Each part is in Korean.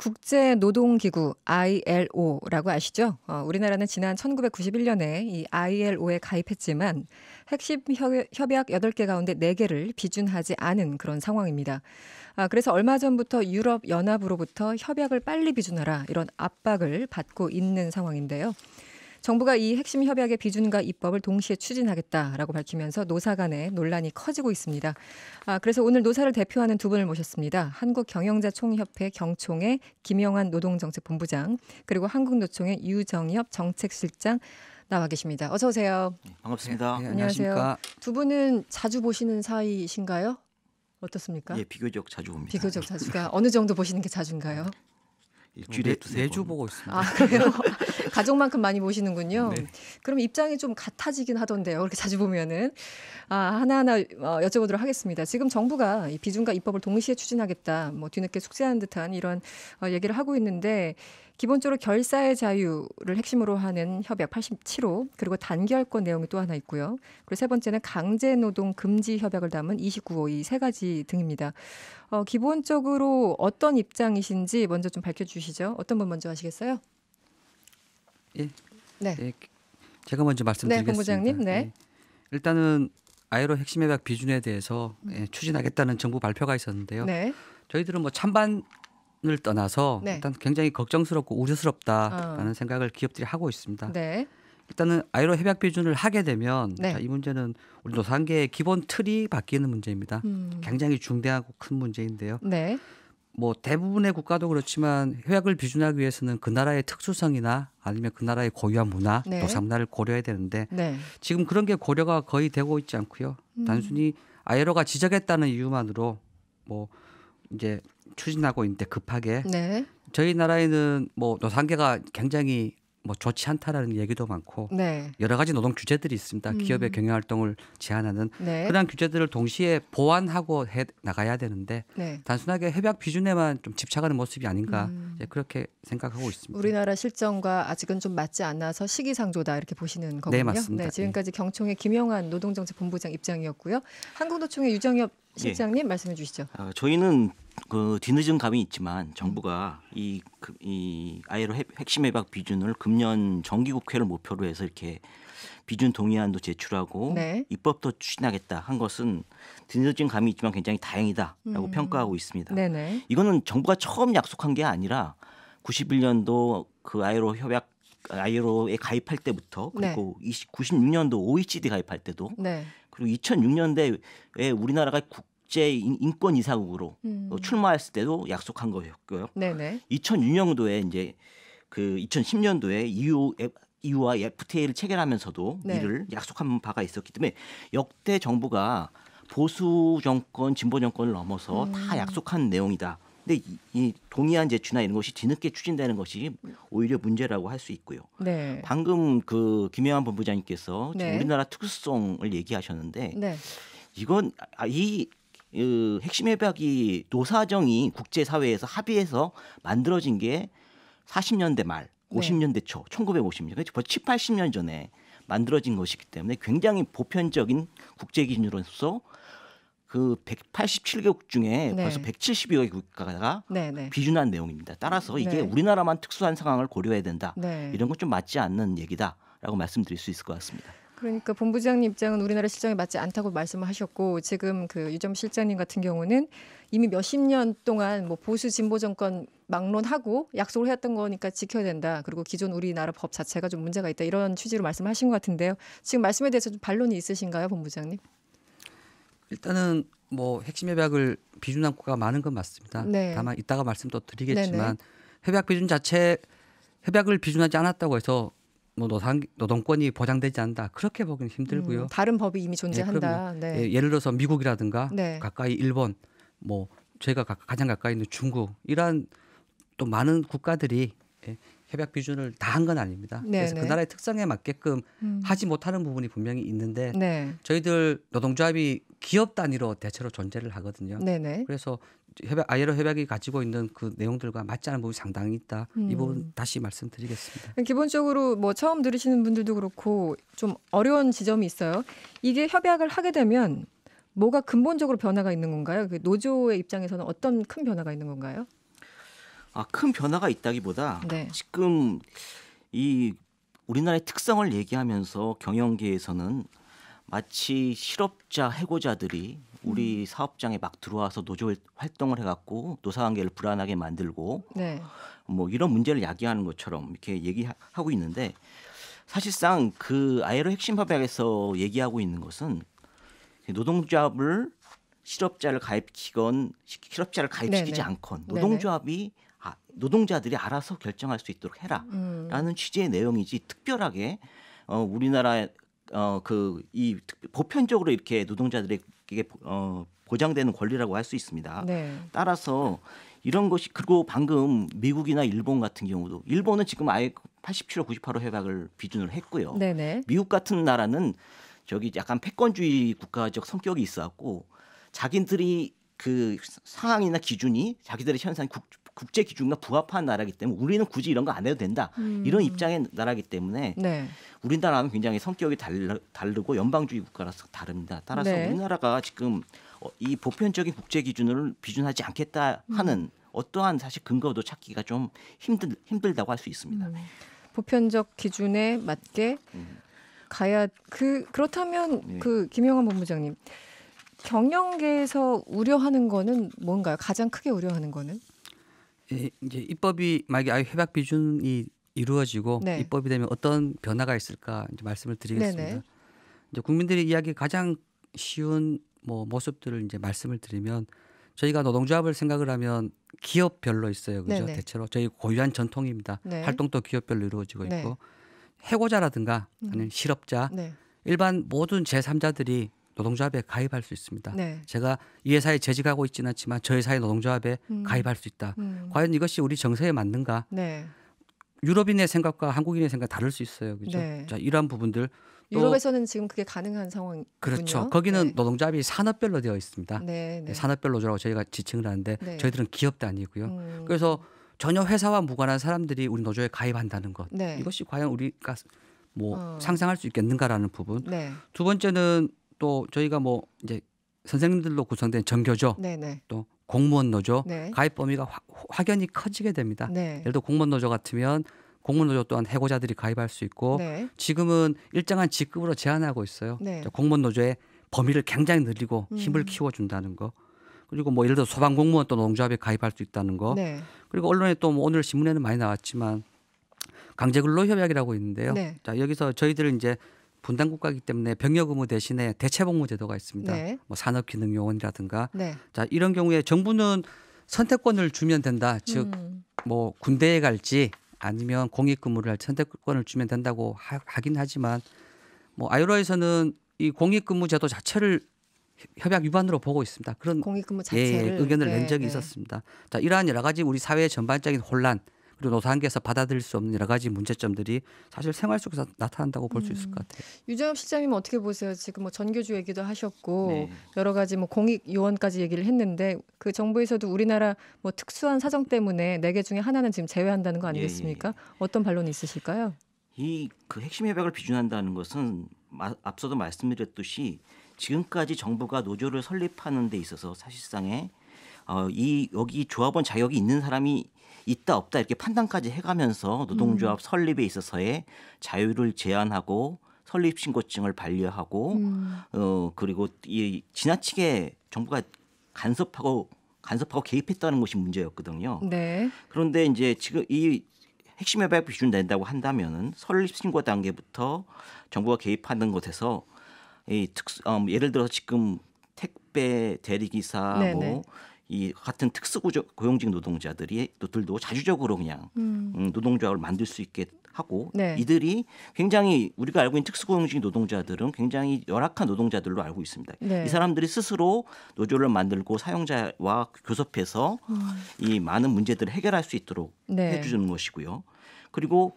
국제노동기구 ILO라고 아시죠? 우리나라는 지난 1991년에 이 ILO에 가입했지만 핵심 협약 8개 가운데 4개를 비준하지 않은 그런 상황입니다. 그래서 얼마 전부터 유럽연합으로부터 협약을 빨리 비준하라 이런 압박을 받고 있는 상황인데요. 정부가 이 핵심 협약의 비준과 입법을 동시에 추진하겠다라고 밝히면서 노사 간의 논란이 커지고 있습니다. 그래서 오늘 노사를 대표하는 두 분을 모셨습니다. 한국경영자총협회 경총의 김영환 노동정책본부장 그리고 한국노총의 유정엽 정책실장 나와 계십니다. 어서 오세요. 반갑습니다. 네, 안녕하세요. 두 분은 자주 보시는 사이이신가요? 어떻습니까? 예, 비교적 자주 봅니다. 비교적 자주가 어느 정도 보시는 게 자주인가요? 일주일에 매주 보고 있습니다. 그래요? 가족만큼 많이 보시는군요. 네. 그럼 입장이 좀 같아지긴 하던데요. 그렇게 자주 보면은. 하나하나 여쭤보도록 하겠습니다. 지금 정부가 이 비준과 입법을 동시에 추진하겠다. 뒤늦게 숙제하는 듯한 이런 얘기를 하고 있는데 기본적으로 결사의 자유를 핵심으로 하는 협약 87호 그리고 단결권 내용이 또 하나 있고요. 그리고 세 번째는 강제노동 금지 협약을 담은 29호 이 세 가지 등입니다. 기본적으로 어떤 입장이신지 먼저 좀 밝혀주시죠. 어떤 분 먼저 하시겠어요? 예. 네. 네. 제가 먼저 말씀드리겠습니다. 네, 본부장님. 네. 일단은 ILO 핵심 협약 비준에 대해서 추진하겠다는 정부 발표가 있었는데요. 네. 저희들은 찬반을 떠나서 네. 일단 굉장히 걱정스럽고 우려스럽다라는 생각을 기업들이 하고 있습니다. 네. 일단은 ILO 협약 비준을 하게 되면 네. 이 문제는 우리 노사관계의 기본 틀이 바뀌는 문제입니다. 굉장히 중대하고 큰 문제인데요. 네. 대부분의 국가도 그렇지만 협약을 비준하기 위해서는 그 나라의 특수성이나 아니면 그 나라의 고유한 문화, 네. 노사 문화를 고려해야 되는데 네. 지금 그런 게 고려가 거의 되고 있지 않고요. 단순히 ILO가 지적했다는 이유만으로 이제 추진하고 있는데 급하게 네. 저희 나라에는 노사관계가 굉장히 좋지 않다라는 얘기도 많고 네. 여러 가지 노동 규제들이 있습니다. 기업의 경영 활동을 제한하는 네. 그러한 규제들을 동시에 보완하고 해 나가야 되는데 네. 단순하게 협약 비준에만 좀 집착하는 모습이 아닌가 이제 그렇게 생각하고 있습니다. 우리나라 실정과 아직은 좀 맞지 않아서 시기상조다 이렇게 보시는 거군요. 네, 맞습니다. 네, 지금까지 경총의 김영환 노동정책본부장 입장이었고요. 한국노총의 유정엽 실장님 말씀해 주시죠. 저희는 그 뒤늦은 감이 있지만 정부가 이 ILO 핵심 협약 비준을 금년 정기국회를 목표로 해서 이렇게 비준 동의안도 제출하고 네. 입법도 추진하겠다 한 것은 뒤늦은 감이 있지만 굉장히 다행이다라고 평가하고 있습니다. 네네. 이거는 정부가 처음 약속한 게 아니라 91년도 그 ILO에 가입할 때부터 그리고 96년도 OECD 가입할 때도 네. 그리고 2006년도에 우리나라가 국제 인권 이사국으로 출마했을 때도 약속한 거였고요. 네네. 2006년도에 이제 그 2010년도에 EU와 FTA를 체결하면서도 네. 이를 약속한 바가 있었기 때문에 역대 정부가 보수 정권, 진보 정권을 넘어서 다 약속한 내용이다. 근데 이 동의안 제출이나 이런 것이 뒤늦게 추진되는 것이 오히려 문제라고 할 수 있고요. 네. 방금 그 김영환 본부장님께서 네. 우리나라 특수성을 얘기하셨는데 네. 이건 핵심 협약이 노사정이 국제사회에서 합의해서 만들어진 게 40년대 말, 50년대 초, 1950년, 벌써 7, 80년 전에 만들어진 것이기 때문에 굉장히 보편적인 국제 기준으로서 그 187개국 중에 네. 벌써 170여 국가가 네네. 비준한 내용입니다. 따라서 이게 네. 우리나라만 특수한 상황을 고려해야 된다. 네. 이런 건 좀 맞지 않는 얘기다라고 말씀드릴 수 있을 것 같습니다. 그러니까 본부장님 입장은 우리나라 실정에 맞지 않다고 말씀을 하셨고 지금 그 유정 실장님 같은 경우는 이미 몇십 년 동안 보수 진보 정권 막론하고 약속을 했던 거니까 지켜야 된다. 그리고 기존 우리나라 법 자체가 좀 문제가 있다. 이런 취지로 말씀하신 것 같은데요. 지금 말씀에 대해서 좀 반론이 있으신가요, 본부장님? 일단은 핵심 협약을 비준한 국가가 많은 건 맞습니다. 네. 다만 이따가 말씀도 드리겠지만 네네. 협약 비준 자체 협약을 비준하지 않았다고 해서 노동권이 보장되지 않는다. 그렇게 보기는 힘들고요. 다른 법이 이미 존재한다. 네. 예를 들어서 미국이라든가 네. 가까이 일본, 저희가 가장 가까이 있는 중국 이러한 또 많은 국가들이 협약 비준을 다 한 건 아닙니다. 그래서 네네. 그 나라의 특성에 맞게끔 하지 못하는 부분이 분명히 있는데 네. 저희들 노동조합이 기업 단위로 대체로 존재를 하거든요. 네네. 그래서 ILO 협약이 가지고 있는 그 내용들과 맞지 않은 부분이 상당히 있다. 이 부분 다시 말씀드리겠습니다. 기본적으로 처음 들으시는 분들도 그렇고 좀 어려운 지점이 있어요. 이게 협약을 하게 되면 뭐가 근본적으로 변화가 있는 건가요? 노조의 입장에서는 어떤 큰 변화가 있는 건가요? 큰 변화가 있다기보다 네. 지금 이 우리나라의 특성을 얘기하면서 경영계에서는 마치 실업자 해고자들이 우리 사업장에 막 들어와서 노조 활동을 해갖고 노사관계를 불안하게 만들고 네. 뭐 이런 문제를 야기하는 것처럼 이렇게 얘기하고 있는데 사실상 그 ILO 핵심 협약에서 얘기하고 있는 것은 노동조합을 실업자를 가입시키지 네네. 않건 네네. 노동자들이 알아서 결정할 수 있도록 해라라는 취지의 내용이지 특별하게 우리나라 이 보편적으로 이렇게 노동자들에게 보장되는 권리라고 할 수 있습니다. 네. 따라서 이런 것이 그리고 방금 미국이나 일본 같은 경우도 일본은 지금 아예 87호 98호 협약을 비준으로 했고요. 네네. 미국 같은 나라는 저기 약간 패권주의 국가적 성격이 있어갖고 자기들이 그 상황이나 기준이 자기들의 현상 국제 기준과 부합한 나라이기 때문에 우리는 굳이 이런 거 안 해도 된다. 이런 입장의 나라이기 때문에 네. 우리나라는 굉장히 성격이 다르고 연방주의 국가라서 다릅니다. 따라서 네. 우리나라가 지금 이 보편적인 국제 기준을 비준하지 않겠다 하는 어떠한 사실 근거도 찾기가 좀 힘들다고 할 수 있습니다. 보편적 기준에 맞게 가야 그렇다면 네. 김영환 본부장님 경영계에서 우려하는 거는 뭔가요? 가장 크게 우려하는 거는? 이제 입법이 만약에 아예 협약 비준이 이루어지고 네. 입법이 되면 어떤 변화가 있을까 이제 말씀을 드리겠습니다. 네네. 이제 국민들이 이야기 가장 쉬운 모습들을 이제 말씀을 드리면 저희가 노동조합을 생각을 하면 기업별로 있어요, 그죠? 네네. 대체로 저희 고유한 전통입니다. 네. 활동도 기업별로 이루어지고 네. 있고 해고자라든가 아니면 실업자, 네. 일반 모든 제3자들이 노동조합에 가입할 수 있습니다. 네. 제가 이 회사에 재직하고 있지는 않지만 저 회사의 노동조합에 가입할 수 있다. 과연 이것이 우리 정서에 맞는가? 네. 유럽인의 생각과 한국인의 생각 다를 수 있어요, 그죠? 네. 자, 이러한 부분들 또 유럽에서는 지금 그게 가능한 상황이군요. 그렇죠. 거기는 네. 노동조합이 산업별로 되어 있습니다. 네. 네. 산업별 노조라고 저희가 지칭을 하는데 네. 저희들은 기업도 아니고요. 그래서 전혀 회사와 무관한 사람들이 우리 노조에 가입한다는 것 네. 이것이 과연 우리가 상상할 수 있겠는가라는 부분. 네. 두 번째는 또 저희가 이제 선생님들로 구성된 정교조 네. 네. 또 공무원 노조 네. 가입 범위가 확연히 커지게 됩니다. 네. 예를 들어 공무원 노조 같으면 공무원 노조 또한 해고자들이 가입할 수 있고 네. 지금은 일정한 직급으로 제한하고 있어요. 네. 공무원 노조의 범위를 굉장히 늘리고 힘을 키워준다는 거. 그리고 예를 들어 소방공무원 또 노동조합에 가입할 수 있다는 거. 네. 그리고 언론에 또 오늘 신문에는 많이 나왔지만 강제근로협약이라고 있는데요. 네. 자, 여기서 저희들은 이제 분단국가이기 때문에 병역의무 대신에 대체복무 제도가 있습니다. 네. 산업기능요원이라든가 네. 자, 이런 경우에 정부는 선택권을 주면 된다. 즉 군대에 갈지 아니면 공익근무를 할 선택권을 주면 된다고 하긴 하지만 아이로에서는 이 공익근무 제도 자체를 협약 위반으로 보고 있습니다. 그런 공익근무 자체를 의견을 네, 낸 적이 네. 있었습니다. 자, 이러한 여러 가지 우리 사회의 전반적인 혼란 그리고 노사관계에서 받아들일 수 없는 여러 가지 문제점들이 사실 생활 속에서 나타난다고 볼 수 있을 것 같아요. 유정엽 실장님은 어떻게 보세요? 지금 전교조 얘기도 하셨고 네. 여러 가지 공익 요원까지 얘기를 했는데 그 정부에서도 우리나라 특수한 사정 때문에 4개 중에 하나는 지금 제외한다는 거 아니겠습니까? 어떤 반론이 있으실까요? 이 그 핵심 협약을 비준한다는 것은 앞서도 말씀드렸듯이 지금까지 정부가 노조를 설립하는 데 있어서 사실상에 여기 조합원 자격이 있는 사람이 있다 없다 이렇게 판단까지 해가면서 노동조합 설립에 있어서의 자유를 제한하고 설립 신고증을 반려하고 그리고 이 지나치게 정부가 간섭하고 개입했다는 것이 문제였거든요. 네. 그런데 이제 지금 이 핵심 협약 비준된다고 한다면은 설립 신고 단계부터 정부가 개입하는 것에서 예를 들어서 지금 택배 대리기사 네네. 이 같은 고용직 노동자들도 자주적으로 그냥 노동조합을 만들 수 있게 하고 네. 이들이 굉장히 우리가 알고 있는 특수고용직 노동자들은 굉장히 열악한 노동자들로 알고 있습니다. 네. 이 사람들이 스스로 노조를 만들고 사용자와 교섭해서 이 많은 문제들을 해결할 수 있도록 네. 해주는 것이고요. 그리고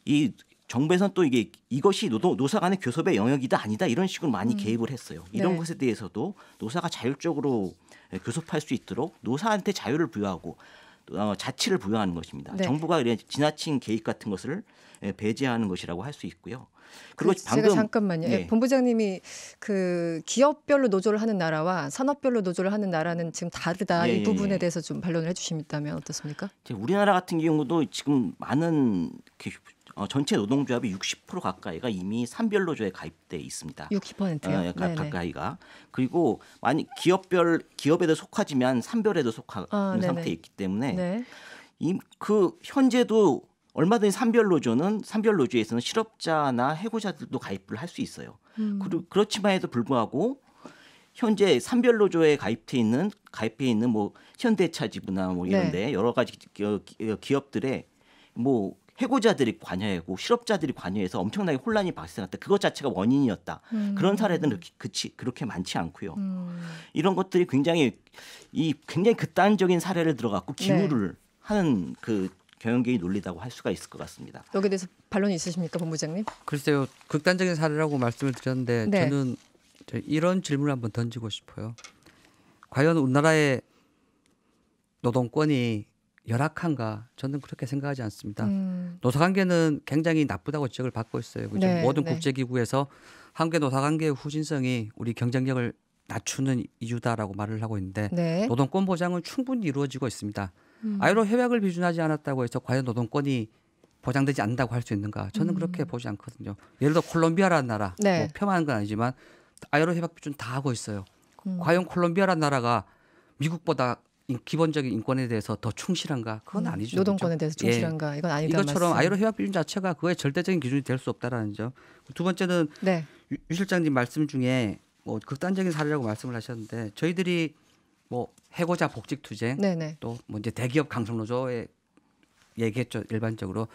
이 정부에서는 또 이것이 노사 간의 교섭의 영역이다 아니다 이런 식으로 많이 개입을 했어요. 이런 네. 것에 대해서도 노사가 자율적으로 교섭할 수 있도록 노사한테 자유를 부여하고 자치를 부여하는 것입니다. 네. 정부가 지나친 개입 같은 것을 배제하는 것이라고 할 수 있고요. 그리고 제가 잠깐만요. 예. 본부장님이 그 기업별로 노조를 하는 나라와 산업별로 노조를 하는 나라는 지금 다르다. 예, 이 부분에 예. 대해서 좀 반론을 해주신다면 어떻습니까? 우리나라 같은 경우도 지금 많은 전체 노동조합이 60% 가까이가 이미 산별 노조에 가입돼 있습니다. 60%요? 가까이가. 그리고 많이 기업에도 속하지만 산별에도 속하는 상태에 있기 때문에 네. 그 현재도 얼마든지 산별 노조에서는 실업자나 해고자들도 가입을 할 수 있어요. 그렇지만에도 불구하고 현재 산별 노조에 가입해 있는 뭐 현대차지부나 뭐 이런데 여러 가지 기업들의 뭐 해고자들이 관여하고 실업자들이 관여해서 엄청나게 혼란이 발생했다. 그것 자체가 원인이었다. 그런 사례들은 그렇게 많지 않고요. 이런 것들이 굉장히 극단적인 사례를 들어갖고 기우를 하는 그 경영계의 논리라고 할 수가 있을 것 같습니다. 여기에 대해서 반론이 있으십니까, 본부장님? 글쎄요, 극단적인 사례라고 말씀을 드렸는데 네. 저는 이런 질문을 한번 던지고 싶어요. 과연 우리나라의 노동권이 열악한가? 저는 그렇게 생각하지 않습니다. 노사관계는 굉장히 나쁘다고 지적을 받고 있어요. 그죠? 네, 모든 네. 국제기구에서 한국의 노사관계의 후진성이 우리 경쟁력을 낮추는 이유다라고 말을 하고 있는데 네. 노동권 보장은 충분히 이루어지고 있습니다. 아이로 협약을 비준하지 않았다고 해서 과연 노동권이 보장되지 않는다고 할 수 있는가? 저는 그렇게 보지 않거든요. 예를 들어 콜롬비아라는 나라, 네. 뭐 폄하하는 건 아니지만 아이로 협약 비준 다 하고 있어요. 과연 콜롬비아라는 나라가 미국보다 기본적인 인권에 대해서 더 충실한가? 그건 아니죠. 노동권에 그렇죠? 대해서 충실한가? 이건 아니다. 이것처럼 말씀. 아이로 협약 비준 자체가 그거의 절대적인 기준이 될 수 없다라는 점. 두 번째는 네. 유 실장님 말씀 중에 뭐 극단적인 사례라고 말씀을 하셨는데 저희들이 뭐 해고자 복직 투쟁 네네. 또 뭐 이제 대기업 강성노조에 얘기했죠. 일반적으로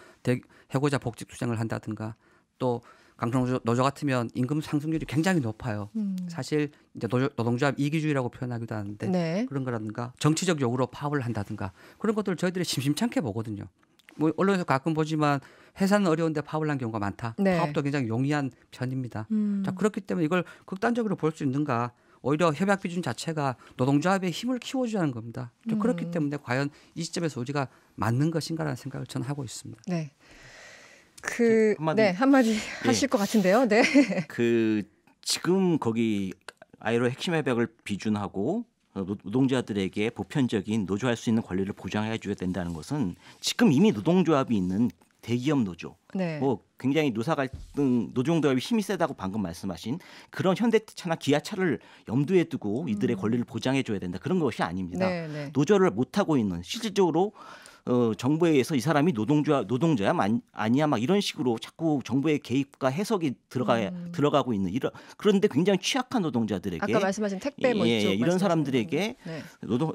해고자 복직 투쟁을 한다든가 또 강성노조 같으면 임금 상승률이 굉장히 높아요. 사실 이제 노동조합 이기주의라고 표현하기도 하는데 네. 그런 거라든가 정치적 요구로 파업을 한다든가 그런 것들을 저희들이 심심찮게 보거든요. 뭐 언론에서 가끔 보지만 회사는 어려운데 파업을 한 경우가 많다. 네. 파업도 굉장히 용이한 편입니다. 자 그렇기 때문에 이걸 극단적으로 볼 수 있는가? 오히려 협약 비준 자체가 노동조합의 힘을 키워주자는 겁니다. 그렇기 때문에 과연 이 시점에서 우리가 맞는 것인가라는 생각을 저는 하고 있습니다. 네. 한마디 하실 것 같은데요. 네. 지금 거기 아이로 핵심 협약을 비준하고 노동자들에게 보편적인 노조할 수 있는 권리를 보장해 줘야 된다는 것은 지금 이미 노동조합이 있는 대기업 노조, 네. 뭐 굉장히 노사 갈등, 노동조합이 힘이 세다고 방금 말씀하신 그런 현대차나 기아차를 염두에 두고 이들의 권리를 보장해 줘야 된다. 그런 것이 아닙니다. 네, 네. 노조를 못 하고 있는 실질적으로 정부에 의해서 이 사람이 노동자야 아니야 막 이런 식으로 자꾸 정부의 개입과 해석이 들어가고 있는 그런데 굉장히 취약한 노동자들에게 아까 말씀하신 택배 뭐 이쪽 이런 사람들에게 네.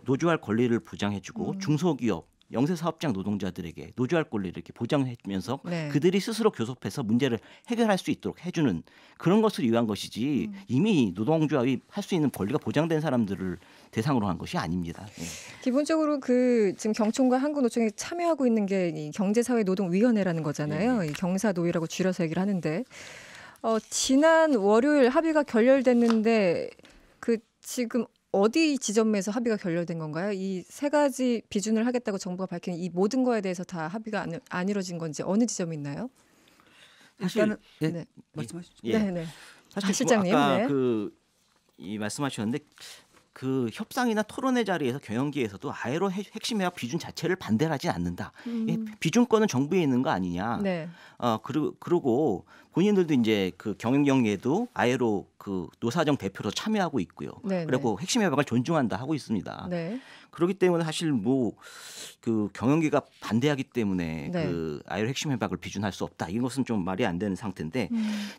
노조할 권리를 보장해주고 중소기업 영세사업장 노동자들에게 노조할 권리를 이렇게 보장해주면서 네. 그들이 스스로 교섭해서 문제를 해결할 수 있도록 해주는 그런 것을 위한 것이지 이미 노동조합이 할 수 있는 권리가 보장된 사람들을 대상으로 한 것이 아닙니다. 예. 기본적으로 지금 경총과 한국노총이 참여하고 있는 게 이 경제사회노동위원회라는 거잖아요. 이 경사노위라고 줄여서 얘기를 하는데 지난 월요일 합의가 결렬됐는데 지금 어디 지점에서 합의가 결렬된 건가요? 이 세 가지 비준을 하겠다고 정부가 밝힌 이 모든 거에 대해서 다 합의가 안 이루어진 건지 어느 지점이 있나요? 일단은 네. 말씀하시죠. 네. 사실 실장님. 아까 네. 이 말씀하셨는데 그 협상이나 토론회 자리에서 경영계에서도 아예로 핵심 협약 비준 자체를 반대를 하지 않는다. 비준권은 정부에 있는 거 아니냐. 네. 그리고 본인들도 이제 그 경영계에도 아예로 그 노사정 대표로 참여하고 있고요. 네, 그리고 핵심 협약을 존중한다 하고 있습니다. 네. 그렇기 때문에 사실 뭐 그 경영계가 반대하기 때문에 네. 그 아예로 핵심 협약을 비준할 수 없다. 이것은 좀 말이 안 되는 상태인데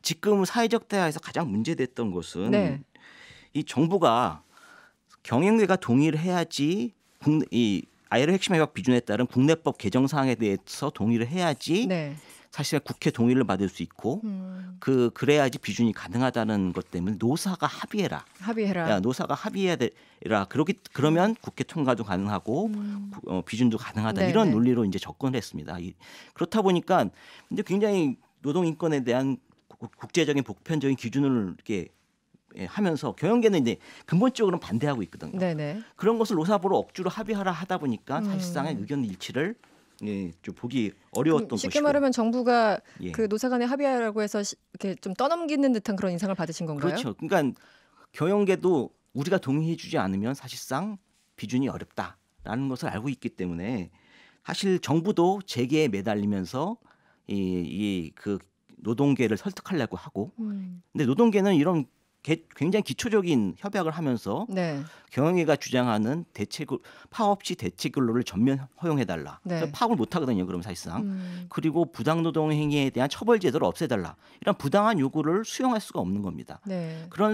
지금 사회적 대화에서 가장 문제됐던 것은 네. 이 정부가 경영계가 동의를 해야지 이 아예로 핵심 협약 비준에 따른 국내법 개정 사항에 대해서 동의를 해야지 네. 사실 국회 동의를 받을 수 있고 그래야지 비준이 가능하다는 것 때문에 노사가 합의해라. 합의해라. 노사가 합의해야 되라. 그러면 국회 통과도 가능하고 비준도 가능하다. 네네. 이런 논리로 이제 접근을 했습니다. 그렇다 보니까 이제 굉장히 노동 인권에 대한 국제적인 보편적인 기준을 이렇게 하면서 경영계는 이제 근본적으로는 반대하고 있거든요. 네네. 그런 것을 노사부로 억지로 합의하라 하다 보니까 사실상의 의견 일치를 좀 보기 어려웠던 것이고. 쉽게 말하면 정부가 예. 그 노사 간의 합의하라고 해서 이렇게 좀 떠넘기는 듯한 그런 인상을 받으신 건가요? 그렇죠. 그러니까 경영계도 우리가 동의해주지 않으면 사실상 비준이 어렵다라는 것을 알고 있기 때문에 사실 정부도 재계에 매달리면서 그 노동계를 설득하려고 하고, 근데 노동계는 이런 굉장히 기초적인 협약을 하면서 네. 경영계가 주장하는 파업 없이 대체 근로를 전면 허용해달라. 네. 파업을 못 하거든요. 그럼 사실상. 그리고 부당노동 행위에 대한 처벌 제도를 없애달라. 이런 부당한 요구를 수용할 수가 없는 겁니다. 네. 그걸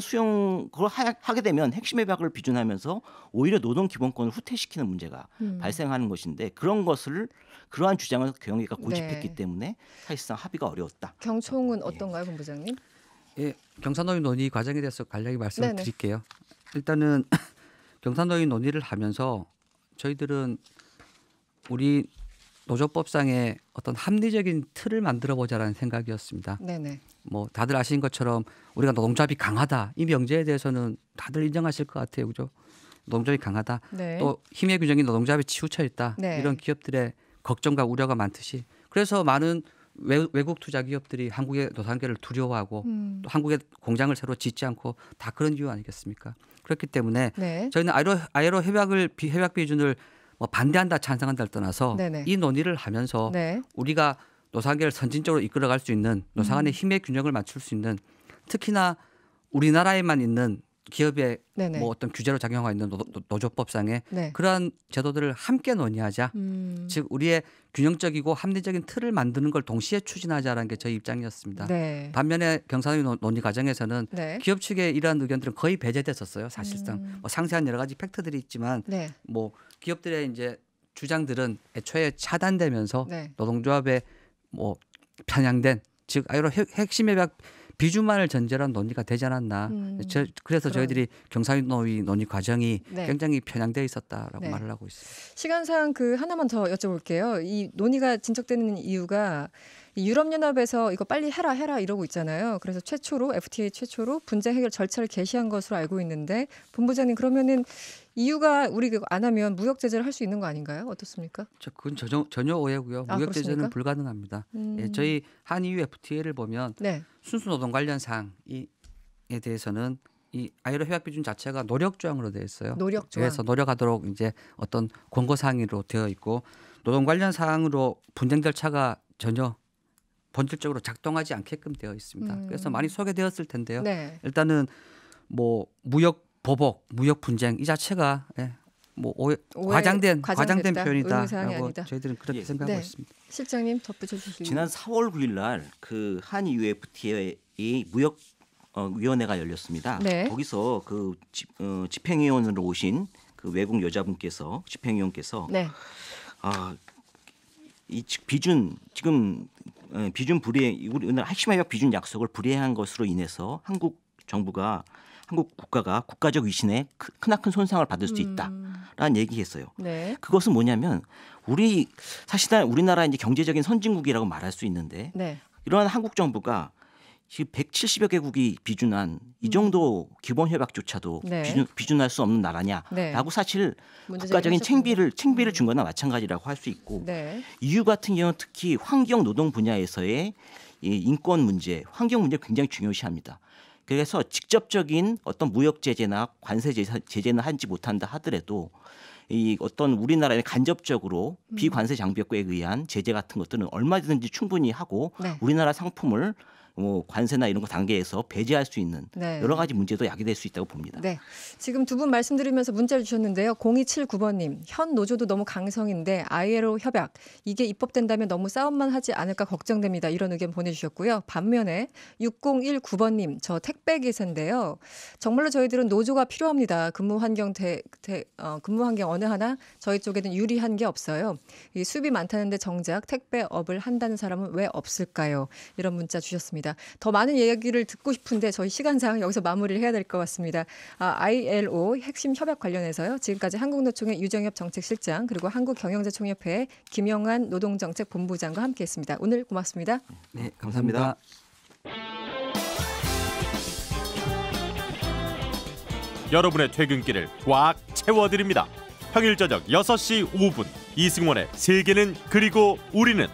하게 되면 핵심 협약을 비준하면서 오히려 노동 기본권을 후퇴시키는 문제가 발생하는 것인데 그러한 주장을 경영계가 고집했기 네. 때문에 사실상 합의가 어려웠다. 경총은 어떤가요, 본부장님? 예, 경사노위 논의 과정에 대해서 간략히 말씀을 네네. 드릴게요. 일단은 경사노위 논의를 하면서 저희들은 우리 노조법상의 어떤 합리적인 틀을 만들어 보자라는 생각이었습니다. 네네. 뭐 다들 아시는 것처럼 우리가 노동조합이 강하다 이 명제에 대해서는 다들 인정하실 것 같아요, 그죠? 노동조합이 강하다. 네. 또 힘의 균형이 노동조합에 치우쳐 있다. 네. 이런 기업들의 걱정과 우려가 많듯이 그래서 많은 외국 투자 기업들이 한국의 노사관계를 두려워하고 또 한국의 공장을 새로 짓지 않고 다 그런 이유 아니겠습니까? 그렇기 때문에 네. 저희는 아이로 협약 비준을 뭐 반대한다 찬성한다를 떠나서 네네. 이 논의를 하면서 네. 우리가 노사관계를 선진적으로 이끌어갈 수 있는 노사간의 힘의 균형을 맞출 수 있는 특히나 우리나라에만 있는 기업의 네네. 뭐 어떤 규제로 작용하고 있는 노조법상의 네. 그러한 제도들을 함께 논의하자. 즉 우리의 균형적이고 합리적인 틀을 만드는 걸 동시에 추진하자라는 게 저희 입장이었습니다. 네. 반면에 경사노위 논의 과정에서는 네. 기업 측의 이러한 의견들은 거의 배제됐었어요. 사실상 뭐 상세한 여러 가지 팩트들이 있지만 네. 뭐 기업들의 이제 주장들은 애초에 차단되면서 네. 노동조합에 뭐 편향된 즉 아이로 핵심 협약 비준만을 전제로 한 논의가 되지 않았나. 그래서 저희들이 경사노위 논의 과정이 네. 굉장히 편향되어 있었다라고 네. 말을 하고 있습니다. 시간상 하나만 더 여쭤볼게요. 이 논의가 진척되는 이유가 이 유럽연합에서 이거 빨리 해라 이러고 있잖아요. 그래서 FTA 최초로 분쟁 해결 절차를 개시한 것으로 알고 있는데 본부장님 그러면은 이유가 우리 안 하면 무역 제재를 할 수 있는 거 아닌가요? 어떻습니까? 그건 전혀 오해고요. 무역 제재는 그렇습니까? 불가능합니다. 예, 저희 한EU FTA를 보면 네. 순수 노동 관련 사항에 대해서는 이 아이로 협약 비준 자체가 노력 조항으로 되어 있어요. 노력 조항. 그래서 노력하도록 이제 어떤 권고 사항으로 되어 있고 노동 관련 사항으로 분쟁 절차가 전혀 본질적으로 작동하지 않게끔 되어 있습니다. 그래서 많이 소개되었을 텐데요. 네. 일단은 뭐 무역 보복, 무역 분쟁 이 자체가 뭐 과장된 표현이다라고 아니다. 저희들은 그렇게 생각하고 네. 있습니다. 실장님 덧붙여 주시죠. 지난 4월 9일 날 그 한EU FTA의 무역 위원회가 열렸습니다. 네. 거기서 그 집행위원으로 오신 그 외국 여자분께서 집행위원께서 네. 이 비준 불이행 우리나라 핵심 협약 비준 약속을 불이행한 것으로 인해서 한국 국가가 국가적 위신에 크나큰 손상을 받을 수 있다라는 얘기했어요. 네. 그것은 뭐냐면 사실은 우리나라 이제 경제적인 선진국이라고 말할 수 있는데 네. 이러한 한국 정부가 지금 170여 개국이 비준한 이 정도 기본 협약조차도 네. 비준할 수 없는 나라냐라고 네. 사실 문제 국가적인 제기하셨군요. 챙비를 준 거나 마찬가지라고 할 수 있고 네. EU 같은 경우는 특히 환경 노동 분야에서의 이 인권 문제, 환경 문제 굉장히 중요시합니다. 그래서 직접적인 어떤 무역 제재나 관세 제재는 하지 못한다 하더라도 이 어떤 우리나라의 간접적으로 비관세 장벽에 의한 제재 같은 것들은 얼마든지 충분히 하고 네. 우리나라 상품을 뭐 관세나 이런 거 단계에서 배제할 수 있는 네. 여러 가지 문제도 야기될 수 있다고 봅니다. 네. 지금 두 분 말씀드리면서 문자를 주셨는데요. 0279번님. 현 노조도 너무 강성인데 ILO 협약 이게 입법된다면 너무 싸움만 하지 않을까 걱정됩니다. 이런 의견 보내주셨고요. 반면에 6019번님. 저 택배 기사인데요. 정말로 저희들은 노조가 필요합니다. 근무 환경 어느 하나 저희 쪽에는 유리한 게 없어요. 이 수입이 많다는데 정작 택배업을 한다는 사람은 왜 없을까요? 이런 문자 주셨습니다. 더 많은 얘기를 듣고 싶은데 저희 시간상 여기서 마무리를 해야 될 것 같습니다. ILO 핵심 협약 관련해서요. 지금까지 한국노총의 유정엽 정책실장 그리고 한국경영자총협회 김영환 노동정책본부장과 함께했습니다. 오늘 고맙습니다. 네, 감사합니다. 여러분의 퇴근길을 꽉 채워드립니다. 평일 저녁 6시 5분 이승원의 세계는 그리고 우리는